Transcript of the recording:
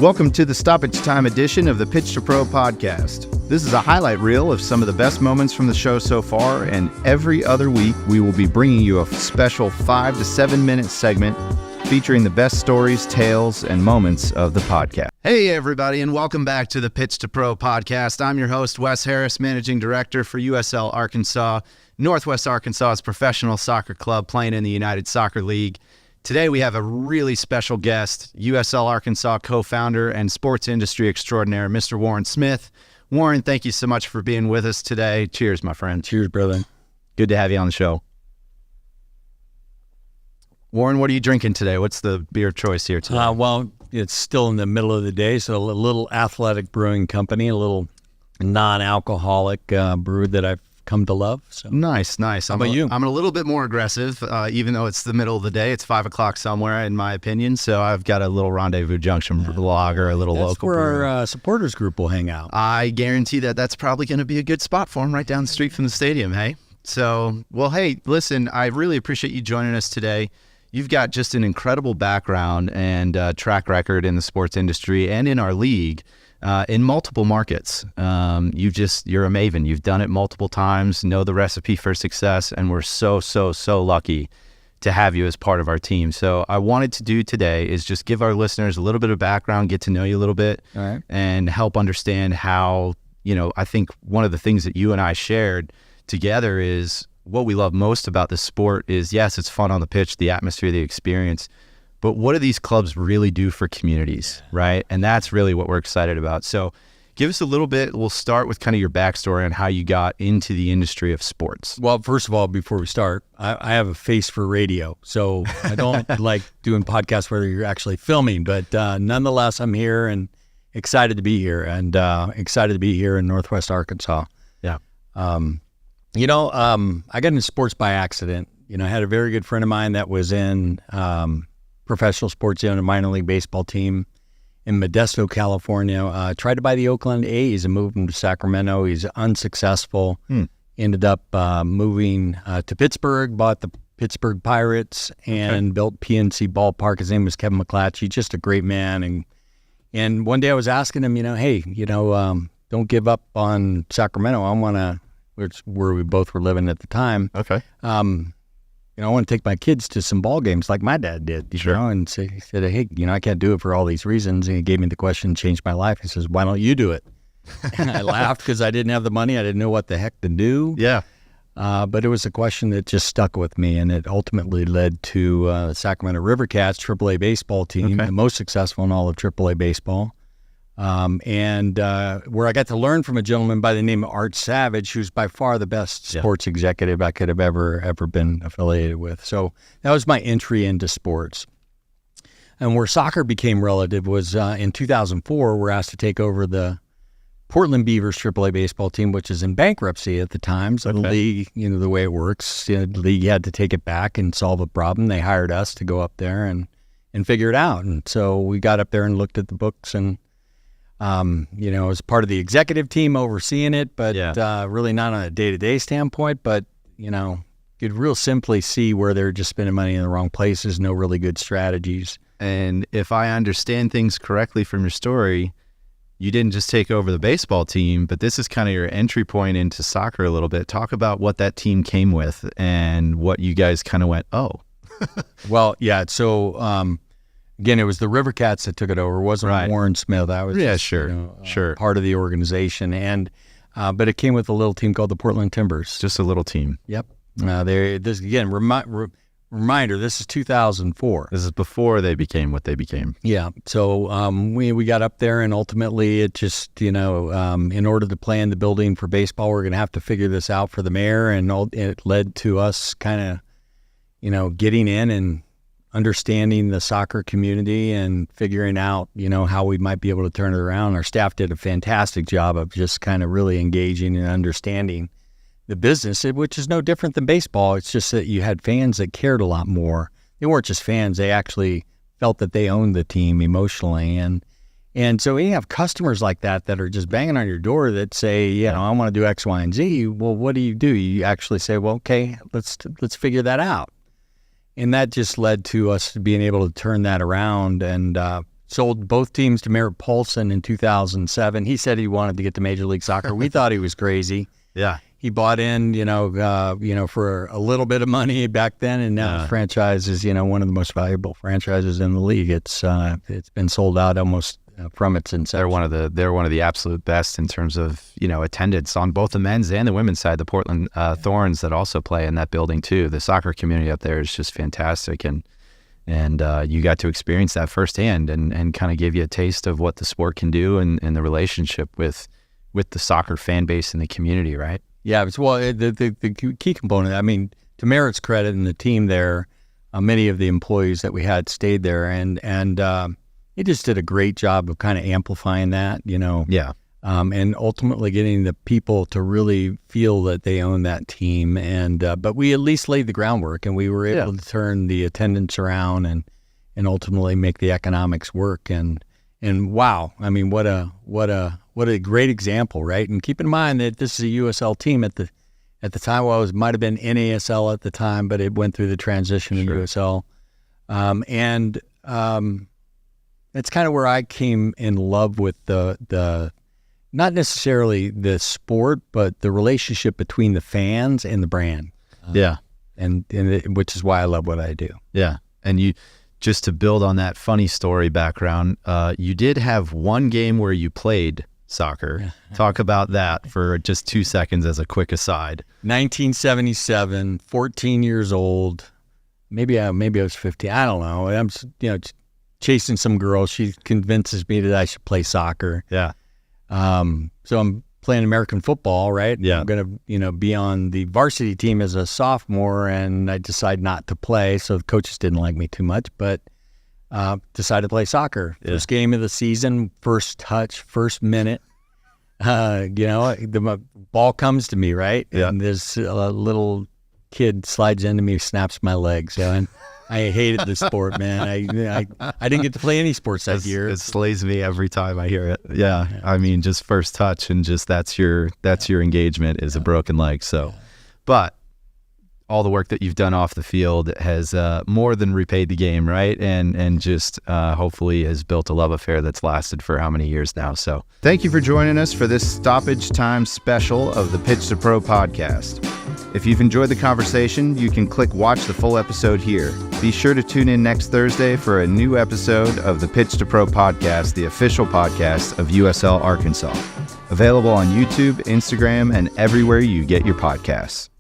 Welcome to the Stoppage Time edition of the Pitch to Pro podcast. This is a highlight reel of some of the best moments from the show so far, and every other week we will be bringing you a special 5 to 7 minute segment featuring the best stories, tales, and moments of the podcast. Hey everybody, and welcome back to the Pitch to Pro podcast. I'm your host, Wes Harris, Managing Director for USL Arkansas, Northwest Arkansas's professional soccer club playing in the United Soccer League. Today we have a really special guest, USL Arkansas co-founder and sports industry extraordinaire, Mr. Warren Smith. Warren, thank you so much for being with us today. Cheers, my friend. Cheers, brother. Good to have you on the show. Warren, what are you drinking today? What's the beer choice here today? Well, it's still in the middle of the day, so a little athletic brewing company, a little non-alcoholic brew that I've come to love. So. Nice. How about you? I'm a little bit more aggressive, even though it's the middle of the day. It's 5 o'clock somewhere, in my opinion. So I've got a little Rendezvous Junction lager, a little local brew. That's where our supporters group will hang out. I guarantee that's probably going to be a good spot for them right down the street from the stadium, hey? So, well, hey, listen, I really appreciate you joining us today. You've got just an incredible background and track record in the sports industry and in our league. In multiple markets. You're a maven. You've done it multiple times, know the recipe for success, and we're so lucky to have you as part of our team. So I wanted to do today is just give our listeners a little bit of background, get to know you a little bit, all right, and help understand how, I think one of the things that you and I shared together is what we love most about this sport is, yes, it's fun on the pitch, the atmosphere, the experience, but what do these clubs really do for communities, right? And that's really what we're excited about. So give us a little bit. We'll start with kind of your backstory on how you got into the industry of sports. Well, first of all, before we start, I have a face for radio. So I don't like doing podcasts where you're actually filming. But nonetheless, I'm here and excited to be here and excited to be here in Northwest Arkansas. Yeah. I got into sports by accident. I had a very good friend of mine that was in professional sports, a minor league baseball team in Modesto, California. Tried to buy the Oakland A's and moved him to Sacramento. He's unsuccessful. Ended up moving to Pittsburgh, bought the Pittsburgh Pirates, and built PNC Ballpark. His name was Kevin McClatchy, just a great man. And one day I was asking him, hey, don't give up on Sacramento. I want to, where we both were living at the time. Okay. I want to take my kids to some ball games like my dad did, Sure. And so he said, hey, I can't do it for all these reasons. And he gave me the question, changed my life. He says, why don't you do it? And I laughed because I didn't have the money. I didn't know what the heck to do. Yeah. But it was a question that just stuck with me, and it ultimately led to the Sacramento River Cats AAA baseball team, the most successful in all of AAA baseball. And where I got to learn from a gentleman by the name of Art Savage, who's by far the best sports executive I could have ever been affiliated with. So that was my entry into sports. And where soccer became relative was in 2004, we're asked to take over the Portland Beavers AAA baseball team, which is in bankruptcy at the time. So the league, the way it works, the league had to take it back and solve a problem. They hired us to go up there and figure it out. And so we got up there and looked at the books and as part of the executive team overseeing it, but really not on a day-to-day standpoint. But, you'd real simply see where they're just spending money in the wrong places, no really good strategies. And if I understand things correctly from your story, you didn't just take over the baseball team, but this is kind of your entry point into soccer a little bit. Talk about what that team came with and what you guys kind of went, oh. Well, yeah, so... Again, it was the River Cats that took it over. It wasn't Warren Smith. I was sure. Part of the organization. And but it came with a little team called the Portland Timbers. Just a little team. Yep. Reminder, this is 2004. This is before they became what they became. Yeah. So we got up there, and ultimately it just, in order to plan the building for baseball, we're going to have to figure this out for the mayor. And it led to us kind of, getting in and understanding the soccer community and figuring out, how we might be able to turn it around. Our staff did a fantastic job of just kind of really engaging and understanding the business, which is no different than baseball. It's just that you had fans that cared a lot more. They weren't just fans. They actually felt that they owned the team emotionally. And so when you have customers like that are just banging on your door that say, I want to do X, Y, and Z. Well, what do? You actually say, well, okay, let's figure that out. And that just led to us being able to turn that around and sold both teams to Merritt Paulson in 2007. He said he wanted to get to Major League Soccer. We thought he was crazy. Yeah. He bought in, for a little bit of money back then, and now the franchise is, one of the most valuable franchises in the league. It's been sold out almost from its inception. They're one of the absolute best in terms of attendance on both the men's and the women's side. The Portland Thorns that also play in that building too. The soccer community up there is just fantastic, and you got to experience that firsthand, and kind of gave you a taste of what the sport can do, and the relationship with the soccer fan base and the community, right? Yeah, the key component, I mean, to Merritt's credit and the team there, many of the employees that we had stayed there, and he just did a great job of kind of amplifying that, Yeah. And ultimately getting the people to really feel that they own that team. But we at least laid the groundwork, and we were able to turn the attendance around and ultimately make the economics work. And wow, I mean, what a great example, right? And keep in mind that this is a USL team at the time. Well, it might have been NASL at the time, but it went through the transition to USL. That's kind of where I came in love with the not necessarily the sport, but the relationship between the fans and the brand. Which is why I love what I do. Yeah. And you, just to build on that funny story background, you did have one game where you played soccer. Yeah. Talk about that for just 2 seconds as a quick aside. 1977, 14 years old. Maybe I was 15. I don't know. I'm chasing some girl. She convinces me that I should play soccer. Yeah. So I'm playing American football, right? Yeah. I'm going to, be on the varsity team as a sophomore, and I decide not to play. So the coaches didn't like me too much, but decided to play soccer. Yeah. First game of the season, first touch, first minute. The ball comes to me, right? Yeah. And this little kid slides into me, snaps my leg. So I hated the sport, man. I didn't get to play any sports that year. It slays me every time I hear it. Yeah. I mean, just first touch, and just that's your engagement is a broken leg. So, but all the work that you've done off the field has more than repaid the game, right? And just hopefully has built a love affair that's lasted for how many years now. So thank you for joining us for this stoppage time special of the Pitch to Pro podcast. If you've enjoyed the conversation, you can click watch the full episode here. Be sure to tune in next Thursday for a new episode of the Pitch to Pro podcast, the official podcast of USL Arkansas. Available on YouTube, Instagram, and everywhere you get your podcasts.